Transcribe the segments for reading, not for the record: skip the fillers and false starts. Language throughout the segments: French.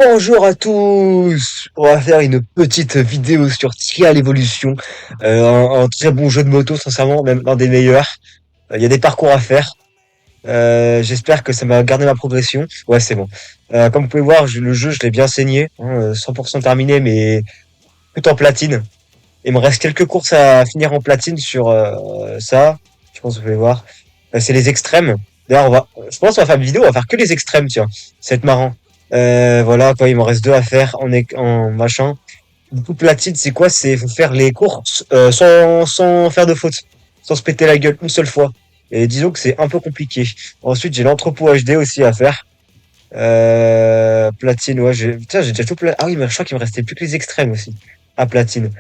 Bonjour à tous! On va faire une petite vidéo sur Trial Evolution. Un très bon jeu de moto, sincèrement, même l'un des meilleurs. Il y a des parcours à faire. J'espère que ça m'a gardé ma progression. Ouais, c'est bon. Comme vous pouvez voir, le jeu, je l'ai bien saigné, hein, 100% terminé, mais tout en platine. Il me reste quelques courses à finir en platine sur ça. Je pense que vous pouvez voir. C'est les extrêmes. D'ailleurs, je pense qu'on va faire une vidéo, on va faire que les extrêmes, tiens. Ça va être marrant. Voilà, quoi, il m'en reste deux à faire en machin. Du coup, platine, c'est quoi? C'est faut faire les courses sans faire de faute, sans se péter la gueule une seule fois. Et disons que c'est un peu compliqué. Ensuite, j'ai l'entrepôt HD aussi à faire. Platine, ouais, tiens, j'ai déjà tout Ah oui, mais je crois qu'il me restait plus que les extrêmes aussi. À platine.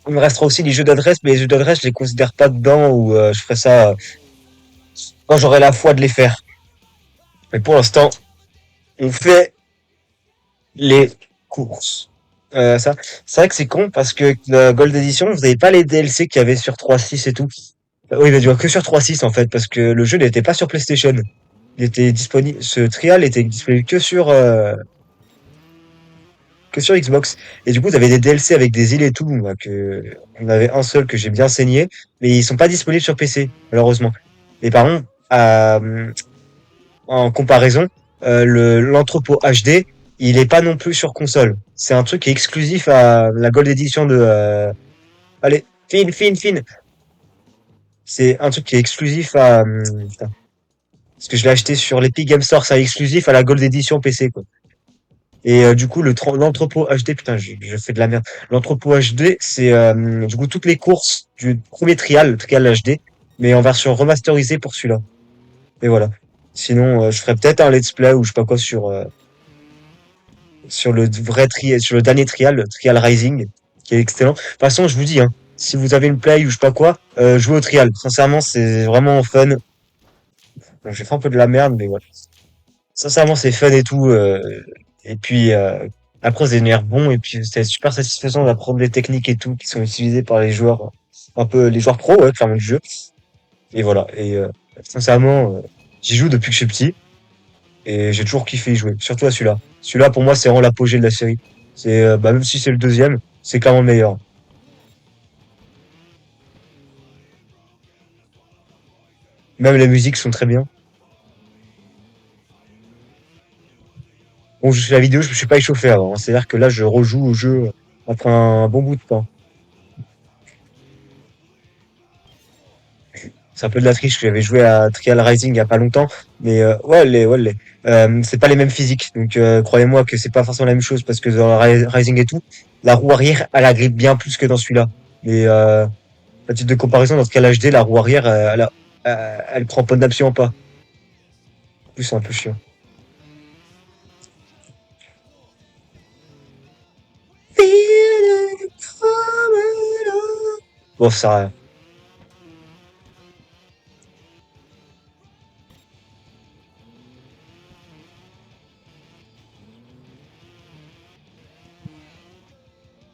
Il me restera aussi les jeux d'adresse, mais les jeux d'adresse, je les considère pas dedans ou je ferai ça quand j'aurai la foi de les faire. Mais pour l'instant, on fait les courses. Ça, c'est vrai que c'est con parce que la Gold Edition, vous n'avez pas les DLC qu'il y avait sur 3.6 et tout. Oui, il va durer que sur 3.6 en fait, parce que le jeu n'était pas sur PlayStation. Il était disponible, ce trial était disponible que sur Xbox. Et du coup, vous avez des DLC avec des îles et tout, moi, on avait un seul que j'ai bien saigné, mais ils sont pas disponibles sur PC, malheureusement. Et par contre, en comparaison, l'entrepôt HD, il est pas non plus sur console. C'est un truc qui est exclusif à la Gold Edition allez, fine. C'est un truc qui est exclusif putain, parce que je l'ai acheté sur l'Epic Game Store, c'est exclusif à la Gold Edition PC, quoi. Et du coup, l'entrepôt HD, putain, je fais de la merde. L'entrepôt HD, c'est du coup toutes les courses du premier trial, le trial HD, mais en version remasterisée pour celui-là. Et voilà. Sinon, je ferais peut-être un let's play ou je sais pas quoi sur le vrai trial, sur le dernier trial, le trial Rising, qui est excellent. De toute façon, je vous dis, hein, si vous avez une play ou je sais pas quoi, jouez au trial. Sincèrement, c'est vraiment fun. Bon, j'ai fait un peu de la merde, mais voilà. Sincèrement, c'est fun et tout. Et puis, après, c'est devenir bon et puis c'est super satisfaisant d'apprendre les techniques et tout qui sont utilisées par les joueurs, un peu les joueurs pros, ouais, clairement du jeu. Et voilà. Et sincèrement, j'y joue depuis que je suis petit. Et j'ai toujours kiffé y jouer, surtout à celui-là. Celui-là, pour moi, c'est vraiment l'apogée de la série. C'est, bah, même si c'est le deuxième, c'est clairement le meilleur. Même les musiques sont très bien. Bon, la vidéo, je me suis pas échauffé avant, hein. C'est-à-dire que là, je rejoue au jeu après un bon bout de temps. C'est un peu de la triche que j'avais joué à Trial Rising il y a pas longtemps, mais c'est pas les mêmes physiques. Donc croyez-moi que c'est pas forcément la même chose parce que dans Rising et tout, la roue arrière, elle agrippe bien plus que dans celui-là. Mais à titre de comparaison, dans Trial HD, la roue arrière, elle cramponne absolument pas. En plus, c'est un peu chiant. Bon, ça sert à rien.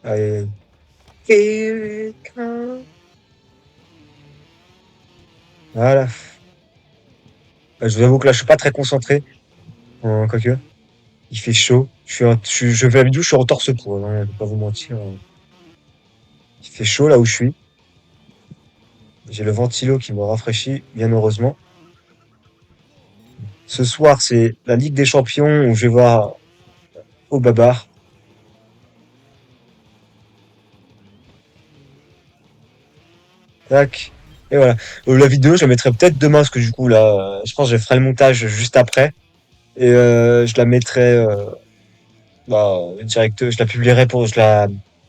Allez. Voilà. Je vous avoue que là, je suis pas très concentré. Quoique, il fait chaud. Je fais la vidéo, je suis en torse-poil, hein, je vais pas vous mentir. Il fait chaud là où je suis. J'ai le ventilo qui me rafraîchit, bien heureusement. Ce soir, c'est la Ligue des Champions où je vais voir au Babar. Tac. Et voilà. La vidéo, je la mettrai peut-être demain, parce que du coup, là, je pense que je ferai le montage juste après. Et je la mettrai bah, direct, je la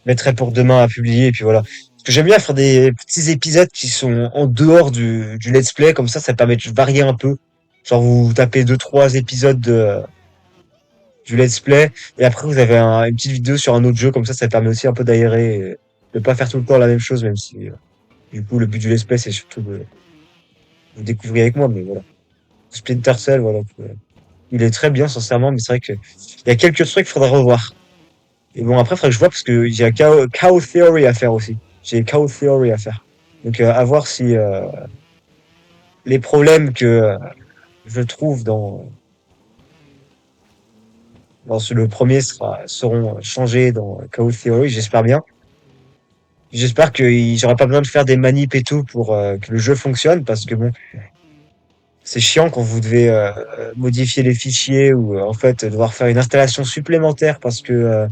mettrai pour demain à publier, et puis voilà. Parce que j'aime bien faire des petits épisodes qui sont en dehors du let's play, comme ça permet de varier un peu. Genre, vous tapez deux, trois épisodes du let's play, et après vous avez une petite vidéo sur un autre jeu, comme ça permet aussi un peu d'aérer, et de pas faire tout le temps la même chose, même si, du coup, le but du let's play, c'est surtout de vous découvrir avec moi, mais voilà. Splinter Cell, voilà. Il est très bien, sincèrement, mais c'est vrai que il y a quelques trucs qu'il faudrait revoir. Et bon, après, il faudrait que je vois, parce que j'ai Chaos Theory à faire aussi. J'ai Chaos Theory à faire. Donc, à voir si les problèmes que je trouve Le premier seront changés dans Chaos Theory, j'espère bien. J'espère qu'il j'aurai pas besoin de faire des manips et tout pour que le jeu fonctionne, parce que bon, c'est chiant quand vous devez modifier les fichiers ou en fait devoir faire une installation supplémentaire parce que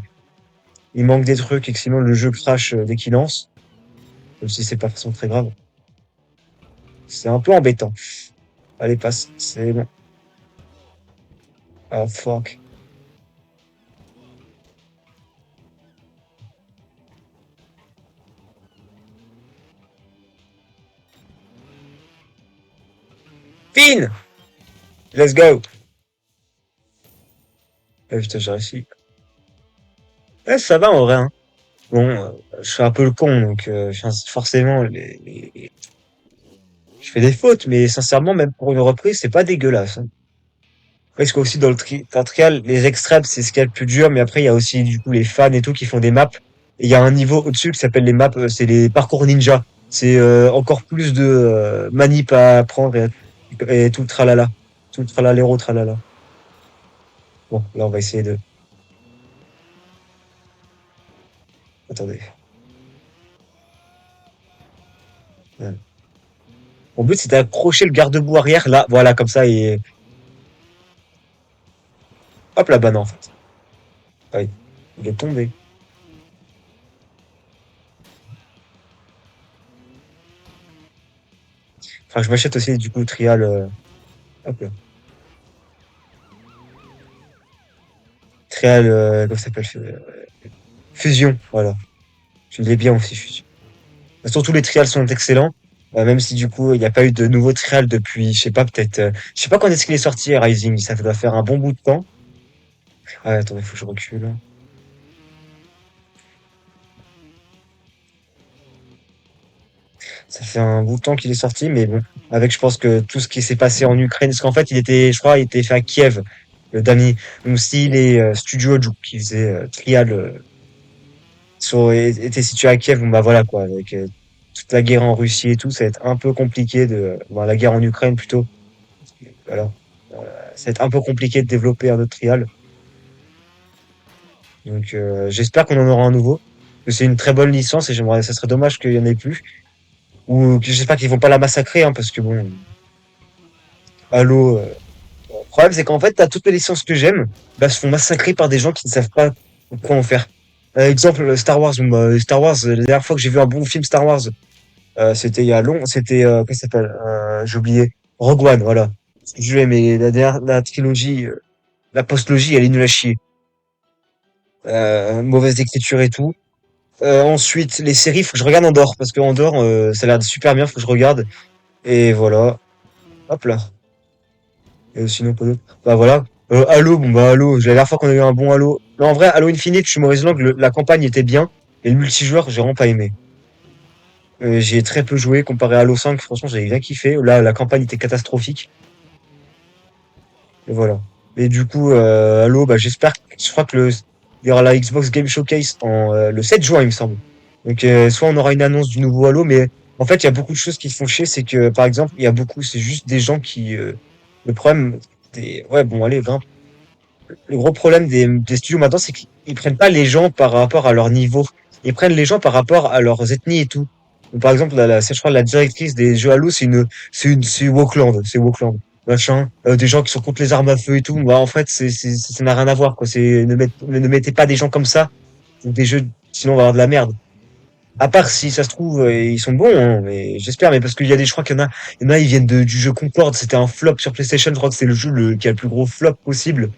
il manque des trucs et que sinon le jeu crash dès qu'il lance, même si c'est pas forcément très grave. C'est un peu embêtant. Allez, passe, c'est bon. Ah, fuck. Fine! Let's go! Eh, putain, j'ai réussi. Ouais, ça va en vrai, hein. Bon, je suis un peu le con, donc forcément, je fais des fautes, mais sincèrement, même pour une reprise, c'est pas dégueulasse, hein. Parce qu'aussi dans le trial, les extrêmes, c'est ce qu'il y a de plus dur, mais après, il y a aussi du coup les fans et tout qui font des maps. Et il y a un niveau au-dessus qui s'appelle les maps, c'est les parcours ninja. C'est encore plus de manip à apprendre et tout le tralala. Tout le tralaléro tralala. Bon, là, on va essayer de... Attendez. Ouais. Mon but, c'est d'accrocher le garde-boue arrière, là, voilà, comme ça, et hop là, bah non, en fait. Ah oui, il est tombé. Enfin, je m'achète aussi, du coup, le trial, hop là. Trial, comment ça s'appelle? Fusion, voilà. Je l'ai bien aussi, Fusion. Surtout les trials sont excellents, même si du coup il n'y a pas eu de nouveau trial depuis, je sais pas, peut-être, je sais pas quand est-ce qu'il est sorti Rising, ça doit faire un bon bout de temps. Ah, attendez, faut que je recule. Ça fait un bout de temps qu'il est sorti, mais bon, avec je pense que tout ce qui s'est passé en Ukraine, parce qu'en fait il était, je crois, il était fait à Kiev, le dernier. Donc si les studios qui faisaient trial étaient situés à Kiev, bon bah voilà quoi, avec toute la guerre en Russie et tout, ça va être un peu compliqué de, bon, la guerre en Ukraine plutôt, voilà. Ça va être un peu compliqué de développer un autre trial. Donc j'espère qu'on en aura un nouveau. Que c'est une très bonne licence et j'aimerais, ça serait dommage qu'il y en ait plus. Ou que j'espère qu'ils vont pas la massacrer, hein, parce que bon, Halo. Le problème c'est qu'en fait, t'as toutes les licences que j'aime, bah, se font massacrer par des gens qui ne savent pas quoi en faire. Exemple Star Wars. Star Wars, la dernière fois que j'ai vu un bon film Star Wars, c'était il y a long, c'était comment ça s'appelle j'ai oublié. Rogue One, voilà. Je vais, mais la trilogie, la postlogie, elle est nulle à chier. Mauvaise écriture et tout. Ensuite, les séries, faut que je regarde Andorre, parce que Andorre, ça a l'air super bien, faut que je regarde. Et voilà. Hop là. Et sinon, pas d'autre. Bah voilà. Halo, bon bah Halo, la dernière fois qu'on a eu un bon Halo. Non, en vrai, Halo Infinite, je suis mauvaise langue, la campagne était bien. Et le multijoueur, j'ai vraiment pas aimé. J'y ai très peu joué comparé à Halo 5, franchement, j'avais bien kiffé. Là, la campagne était catastrophique. Et voilà. Et du coup, Halo, bah j'espère, je crois que il y aura la Xbox Game Showcase le 7 juin, il me semble. Donc soit on aura une annonce du nouveau Halo, mais en fait il y a beaucoup de choses qui font chier, c'est que par exemple il y a beaucoup, c'est juste des gens qui, le problème ouais bon allez grimpe. Le gros problème des studios maintenant, c'est qu'ils prennent pas les gens par rapport à leur niveau, ils prennent les gens par rapport à leurs ethnies et tout. Donc, par exemple je crois la directrice des jeux Halo, c'est Wokland, c'est Wokland. Machin, des gens qui sont contre les armes à feu et tout. Bah en fait ça n'a rien à voir quoi. C'est ne mettez pas des gens comme ça ou des jeux, sinon on va avoir de la merde. À part si ça se trouve, ils sont bons, hein, mais j'espère, mais parce qu'il y a je crois qu'il y en a, ils viennent du jeu Concorde, c'était un flop sur PlayStation, je crois que c'est le jeu qui a le plus gros flop possible.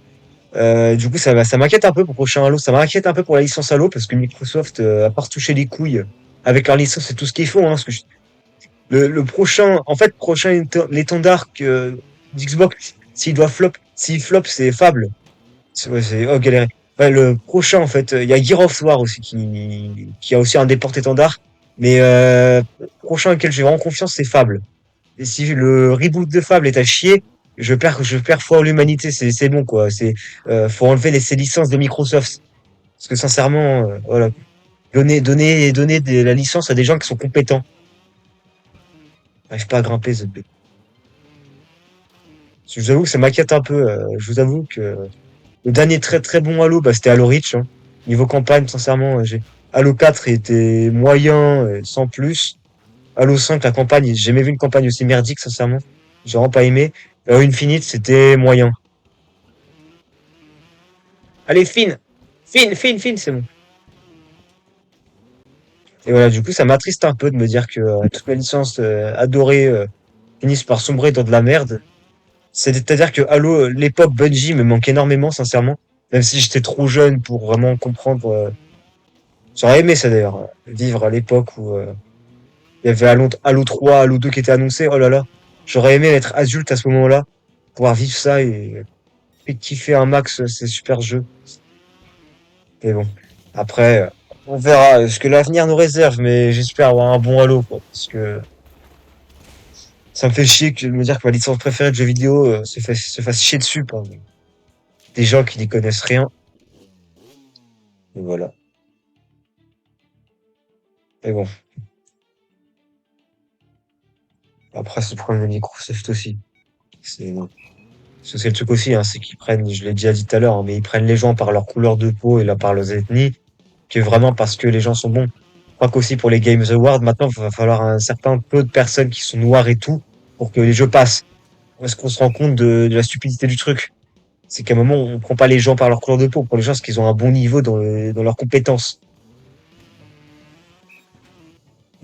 Du coup, ça m'inquiète un peu pour le prochain Halo, ça m'inquiète un peu pour la licence Halo, parce que Microsoft, à part se toucher les couilles avec leur licence, c'est tout ce qu'ils font, hein, le prochain, en fait, prochain l'étendard d'Xbox, s'il flop, c'est Fable. Oh, galère. Ouais, le prochain, en fait, il y a Gear of War aussi qui a aussi un des porte-étendards. Mais prochain auquel j'ai vraiment confiance, c'est Fable. Et si le reboot de Fable est à chier, je perds foi en l'humanité. C'est bon, quoi. Faut enlever ces licences de Microsoft. Parce que sincèrement, voilà. Donner la licence à des gens qui sont compétents. J'arrive pas à grimper, ZB. Je vous avoue que ça m'inquiète un peu. Je vous avoue que Le dernier très très bon Halo, bah, c'était Halo Reach, hein. Niveau campagne, sincèrement, j'ai Halo 4 il était moyen, sans plus. Halo 5, la campagne, j'ai jamais vu une campagne aussi merdique, sincèrement. J'ai vraiment pas aimé. Halo Infinite, c'était moyen. Allez, fine! Fine, fine, fine, c'est bon. Et voilà, du coup, ça m'attriste un peu de me dire que toutes mes licences adorées finissent par sombrer dans de la merde. C'est-à-dire que Halo, l'époque Bungie me manque énormément, sincèrement. Même si j'étais trop jeune pour vraiment comprendre. J'aurais aimé ça d'ailleurs, vivre à l'époque où il y avait Halo 3, Halo 2 qui étaient annoncés. Oh là là, j'aurais aimé être adulte à ce moment-là, pouvoir vivre ça et kiffer un max ces super jeux. Mais bon, après, on verra ce que l'avenir nous réserve, mais j'espère avoir un bon Halo, quoi, parce que ça me fait chier de me dire que ma licence préférée de jeux vidéo se fasse chier dessus par des gens qui n'y connaissent rien. Et voilà. Mais bon, après, c'est le problème de Microsoft aussi. C'est parce que c'est le truc aussi, hein, c'est qu'ils prennent, je l'ai déjà dit tout à l'heure, hein, mais ils prennent les gens par leur couleur de peau et là par leurs ethnies, que vraiment parce que les gens sont bons. Je crois qu'aussi pour les Games Awards, maintenant, il va falloir un certain peu de personnes qui sont noires et tout pour que les jeux passent. Est-ce qu'on se rend compte de la stupidité du truc? C'est qu'à un moment, on prend pas les gens par leur couleur de peau, on prend les gens parce qu'ils ont un bon niveau dans leurs compétences.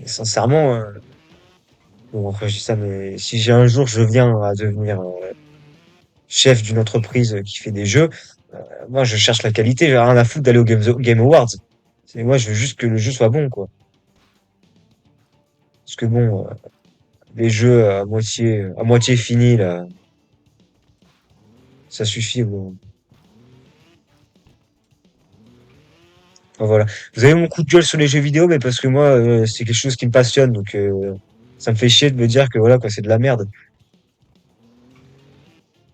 Et sincèrement, bon, après, je dis ça, mais si j'ai un jour, je viens à devenir chef d'une entreprise qui fait des jeux, moi, je cherche la qualité, j'ai rien à foutre d'aller au Game Awards. C'est, moi, je veux juste que le jeu soit bon, quoi. Parce que bon, les jeux à moitié finis, là, ça suffit, bon. Enfin, voilà. Vous avez mon coup de gueule sur les jeux vidéo, mais parce que moi, c'est quelque chose qui me passionne, donc ça me fait chier de me dire que voilà, quoi, c'est de la merde.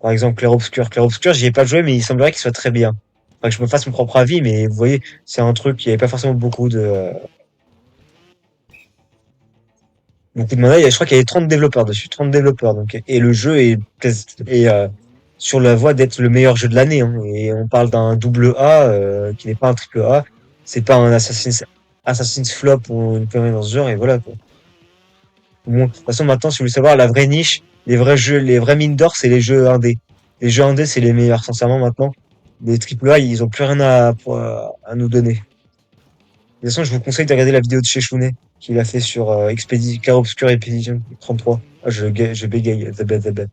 Par exemple, Clair Obscur. Clair Obscur, j'y ai pas joué, mais il semblerait qu'il soit très bien. Enfin, que je me fasse mon propre avis, mais vous voyez, c'est un truc qui avait pas forcément beaucoup de mandats. Je crois qu'il y avait 30 développeurs dessus, 30 développeurs. Donc, et le jeu est sur la voie d'être le meilleur jeu de l'année, hein. Et on parle d'un double A, qui n'est pas un triple A. C'est pas un Assassin's Flop ou une connerie dans ce genre, et voilà, quoi. Bon, de toute façon, maintenant, si vous voulez savoir, la vraie niche, les vrais jeux, les vrais mines d'or, c'est les jeux indés. Les jeux indés, c'est les meilleurs, sincèrement, maintenant. Les triple A, ils ont plus rien à nous donner. De toute façon, je vous conseille de regarder la vidéo de chez Chounet, qu'il a fait sur Clair Obscur Expedition 33. Ah, je bégaye, the bad.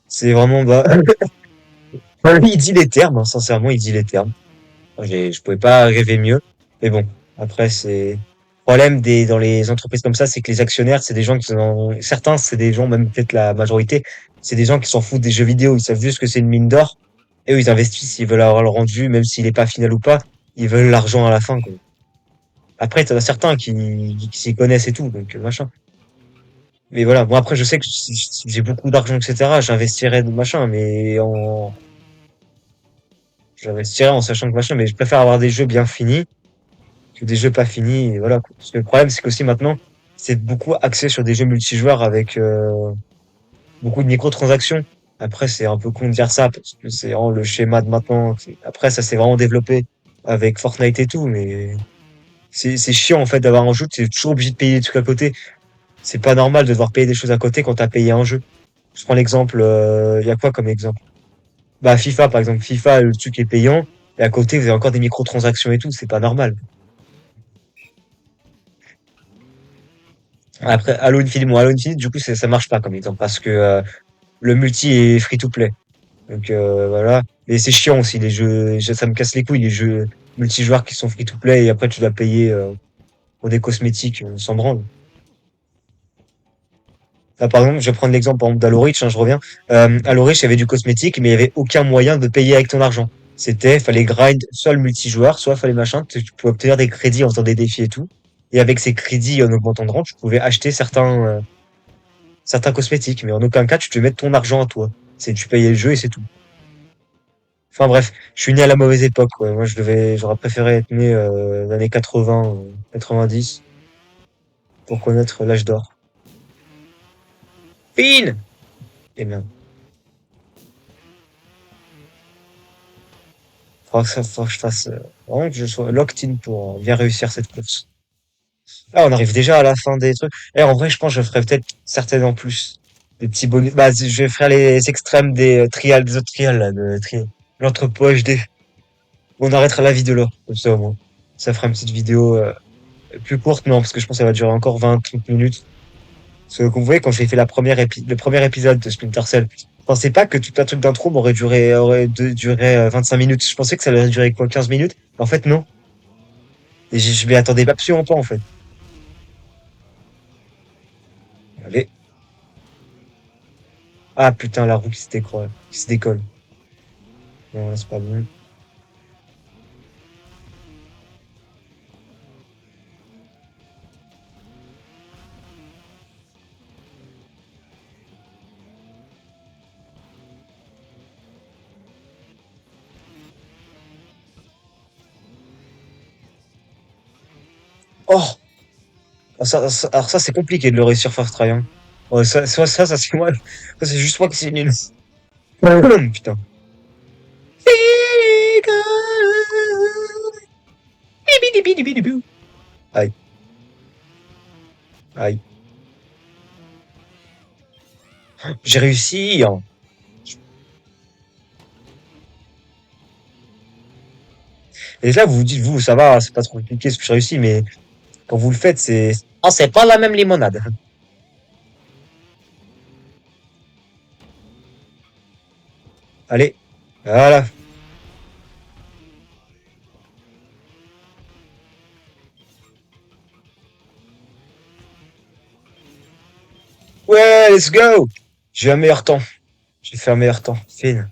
C'est vraiment, bah, il dit les termes, hein, sincèrement, il dit les termes. Je pouvais pas rêver mieux. Mais bon, après, c'est, le problème dans les entreprises comme ça, c'est que les actionnaires, c'est des gens certains, c'est des gens, même peut-être la majorité, c'est des gens qui s'en foutent des jeux vidéo. Ils savent juste que c'est une mine d'or. Et eux, ils investissent, ils veulent avoir le rendu, même s'il est pas final ou pas. Ils veulent l'argent à la fin, quoi. Après, t'en as certains qui s'y connaissent et tout, donc machin. Mais voilà, bon après je sais que si j'ai beaucoup d'argent, etc., j'investirais de machin, j'investirais en sachant que machin, mais je préfère avoir des jeux bien finis que des jeux pas finis, et voilà, quoi. Parce que le problème, c'est qu'aussi maintenant, c'est beaucoup axé sur des jeux multijoueurs avec beaucoup de microtransactions. Après, c'est un peu con de dire ça, parce que c'est vraiment le schéma de maintenant. Après, ça s'est vraiment développé avec Fortnite et tout, mais c'est chiant en fait d'avoir un jeu, t'es toujours obligé de payer des trucs à côté. C'est pas normal de devoir payer des choses à côté quand t'as payé un jeu. Je prends l'exemple, il y a quoi comme exemple? Bah FIFA par exemple, FIFA le truc est payant et à côté vous avez encore des microtransactions et tout, c'est pas normal. Après Halo Infinite du coup ça marche pas comme exemple parce que le multi est free to play. Donc voilà, et c'est chiant aussi les ça me casse les couilles les jeux multijoueurs qui sont free to play et après tu dois payer pour des cosmétiques, on s'en branle. Là, par exemple, je vais prendre l'exemple par exemple d'Halo Reach, hein, je reviens. Halo Reach, il y avait du cosmétique, mais il y avait aucun moyen de payer avec ton argent. Fallait grind soit le multijoueur, soit fallait machin. Tu pouvais obtenir des crédits en faisant des défis et tout. Et avec ces crédits, en augmentant de rang, tu pouvais acheter certains cosmétiques. Mais en aucun cas, tu te mettre ton argent à toi. Tu payais le jeu et c'est tout. Enfin bref, je suis né à la mauvaise époque, ouais. Moi, j'aurais préféré être né dans les années 80, 90 pour connaître l'âge d'or. Fine! Eh bien. Faudra que je fasse, vraiment que je sois locked in pour bien réussir cette course. Ah, on arrive déjà à la fin des trucs. Et en vrai, je pense que je ferai peut-être certaines en plus. Des petits bonus. Bah, je ferai les extrêmes des autres trials, là, l'entrepôt HD. On arrêtera la vidéo là, comme ça au moins. Ça fera une petite vidéo, plus courte, non, parce que je pense qu'elle va durer encore 20-30 minutes. Parce que, comme vous voyez, quand j'ai fait le premier épisode de Splinter Cell, je pensais pas que tout un truc d'intro duré 25 minutes. Je pensais que ça allait durer quoi, 15 minutes. En fait, non. Et je m'y attendais absolument pas, en fait. Allez. Ah, putain, la roue qui se décolle. Non, là, c'est pas bon. Oh! Alors ça, c'est compliqué de le réussir Far Cry, hein. Ouais, ça, c'est moi. Ça, c'est juste moi qui suis nul. Putain. Aïe, aïe. J'ai réussi, hein. Et là, vous vous dites, vous, ça va, c'est pas trop compliqué ce que j'ai réussi, mais quand vous le faites, oh, c'est pas la même limonade. Allez. Voilà. Ouais, let's go! J'ai eu un meilleur temps. J'ai fait un meilleur temps. Fine.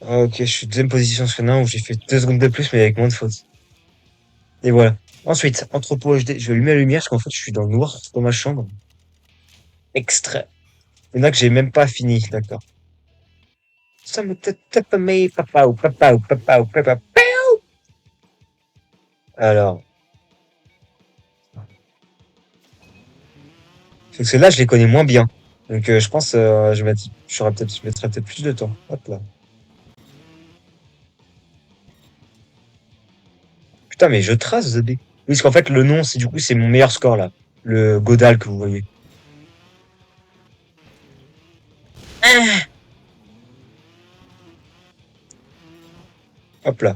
Ah, ok, je suis deuxième position sur un où j'ai fait 2 secondes de plus, mais avec moins de fautes. Et voilà. Ensuite, entrepôt HD. Je vais allumer la lumière parce qu'en fait, je suis dans le noir dans ma chambre. Extrait. Il y en a que j'ai même pas fini, d'accord. Ça me tape mais papa ou papa ou papa ou papa. Alors, parce que là, je les connais moins bien. Donc, je pense, je mettrai peut-être plus de temps. Hop là. Putain, mais je trace The Big. Oui, parce qu'en fait, le nom, c'est du coup, c'est mon meilleur score là. Le Godal que vous voyez. Hop là.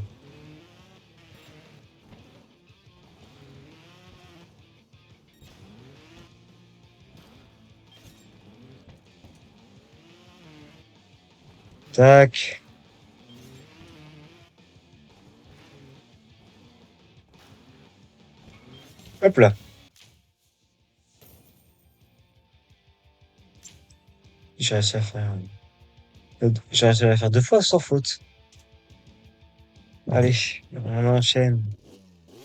Tac. Hop là. J'ai réussi à faire, j'ai réussi à la faire 2 fois sans faute. Allez, on enchaîne.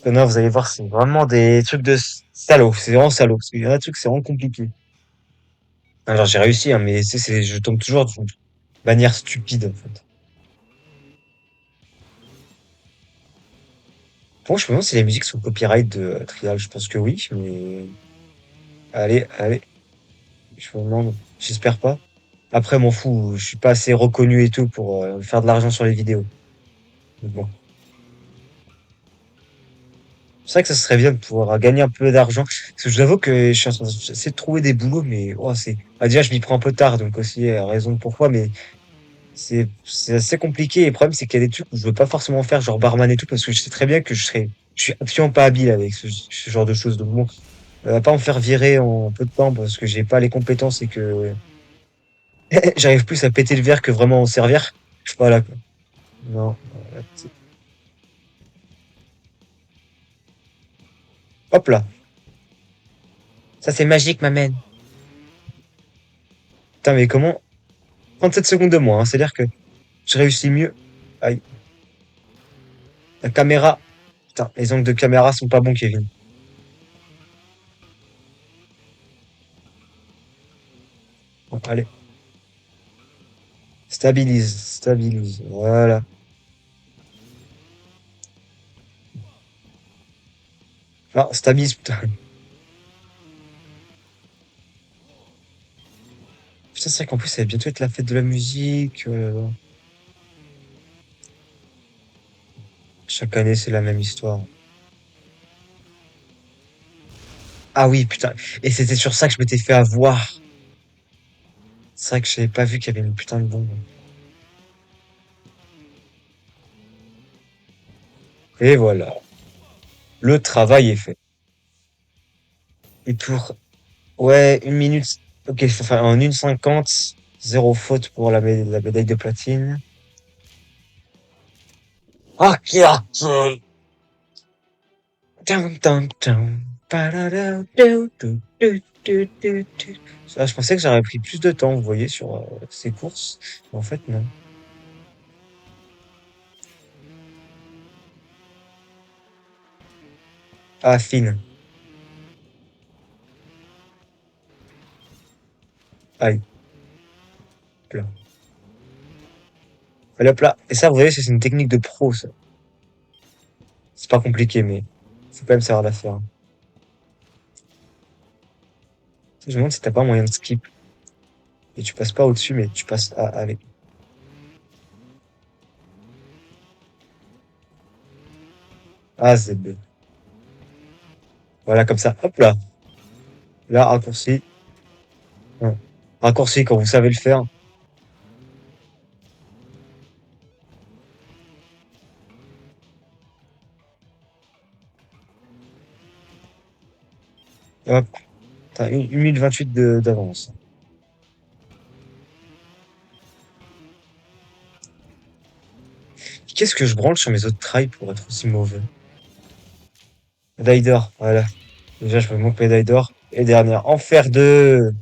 Non, vous allez voir, c'est vraiment des trucs de salaud. C'est vraiment salaud. Parce qu'il y a un truc, c'est vraiment compliqué. Alors, j'ai réussi, hein, mais je tombe toujours d'une manière stupide, en fait. Bon, je me demande si les musiques sont copyright de Trial. Je pense que oui, mais allez, allez. Je me demande. J'espère pas. Après, m'en fous. Je suis pas assez reconnu et tout pour faire de l'argent sur les vidéos. Donc bon. C'est vrai que ça serait bien de pouvoir gagner un peu d'argent. Parce que je vous avoue que je suis en train d'essayer de trouver des boulots, mais oh, déjà, je m'y prends un peu tard, donc aussi, raison de pourquoi, mais c'est assez compliqué. Et le problème, c'est qu'il y a des trucs où je veux pas forcément faire, genre barman et tout, parce que je sais très bien que je suis absolument pas habile avec ce genre de choses. Donc bon, pas me faire virer en peu de temps parce que j'ai pas les compétences et que j'arrive plus à péter le verre que vraiment en servir. Je suis pas là, quoi. Non. Hop là. Ça, c'est magique, ma man. Putain, mais comment? 37 secondes de moins, hein. C'est-à-dire que je réussis mieux. Aïe. La caméra. Putain, les angles de caméra sont pas bons, Kevin. Bon, allez. Stabilise, stabilise. Voilà. Ah, stabilise, putain. Putain, c'est vrai qu'en plus, ça va bientôt être la fête de la musique. Chaque année, c'est la même histoire. Ah oui, putain. Et c'était sur ça que je m'étais fait avoir. C'est vrai que j'avais pas vu qu'il y avait une putain de bombe. Et voilà. Le travail est fait. Et pour, ouais, une minute, ok, enfin, en 1 50 zéro faute pour la médaille de platine. Ah, qui a, Dun, dun, dun. Pararau, dou, dou, dou, dou, dou, dou. Ça, je pensais que j'aurais pris plus de temps, vous voyez, sur ces courses. Mais en fait, non. Ah, fine. Aïe. Là. Allez, hop là. Et ça, vous voyez, c'est une technique de pro, ça. C'est pas compliqué, mais faut quand même savoir la faire, hein. Je me demande si t'as pas moyen de skip. Et tu passes pas au-dessus, mais tu passes avec. Ah, ZB. Voilà, comme ça. Hop là. Là, raccourci. Ouais. Raccourci quand vous savez le faire. Hop. T'as 1 minute 28 d'avance. Qu'est-ce que je branle sur mes autres trails pour être aussi mauvais? Médaille d'or, voilà. Déjà, je me manque médaille d'or. Et dernière, Enfer 2.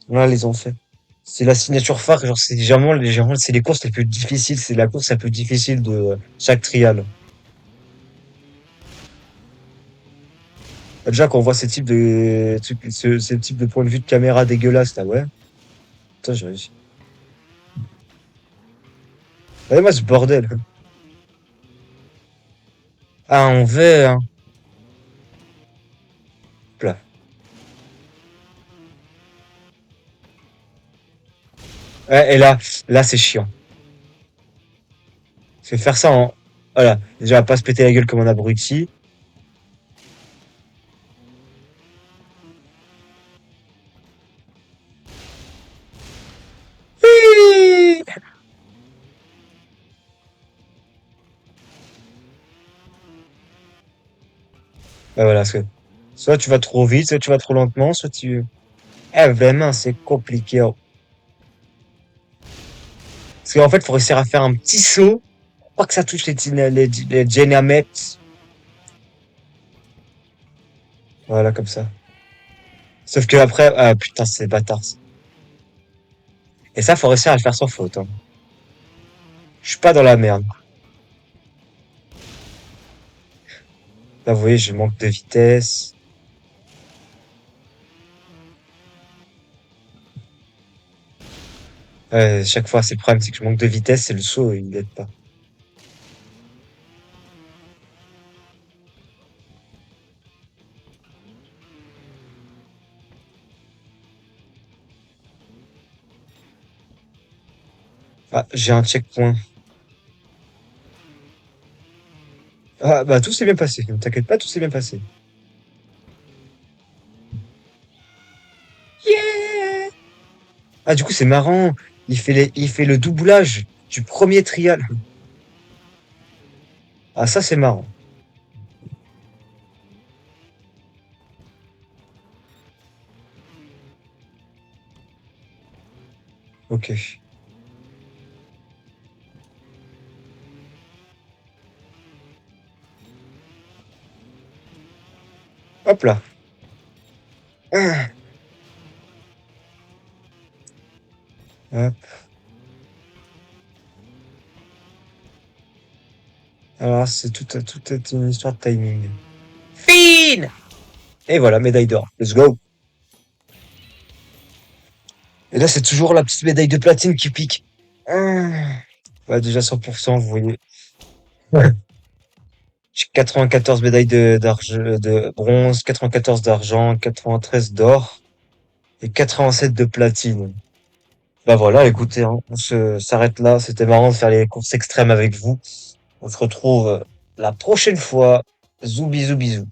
Voilà, les ont fait. C'est la signature phare, genre, c'est généralement, c'est les courses les plus difficiles, c'est la course la plus difficile de chaque trial. Déjà, quand on voit ces types ces types de points de vue de caméra dégueulasses, là, ouais. Putain, j'ai réussi. Regardez-moi ce bordel. Ah, en vert, hein. Plat. Ouais, et là, c'est chiant. Parce que faire ça en, voilà. Déjà, pas se péter la gueule comme un abruti. Hihi. Ouais, voilà, parce que soit tu vas trop vite, soit tu vas trop lentement, soit tu... Eh, vraiment, c'est compliqué, hein. Parce qu'en fait, faut réussir à faire un petit saut, pas que ça touche les dynamètres. Voilà, comme ça. Sauf que après, ah putain, c'est bâtard, ça. Et ça, faut réussir à le faire sans faute, hein. Je suis pas dans la merde. Là, vous voyez, je manque de vitesse. Chaque fois, c'est le problème, c'est que je manque de vitesse et le saut, il aide pas. Ah, j'ai un checkpoint. Ah, bah, tout s'est bien passé. Ne t'inquiète pas, tout s'est bien passé. Yeah! Ah, du coup, c'est marrant. Il fait le doublage du premier trial. Ah, ça, c'est marrant. Ok. Hop là. Ah, hop. Alors, tout est une histoire de timing. Fine! Et voilà, médaille d'or. Let's go. Et là, c'est toujours la petite médaille de platine qui pique. Ah. Ouais, déjà 100%, vous voyez. Ouais. J'ai 94 médailles de bronze, 94 d'argent, 93 d'or et 87 de platine. Bah voilà, écoutez, hein, on s'arrête là. C'était marrant de faire les courses extrêmes avec vous. On se retrouve la prochaine fois. Zou bisous bisous.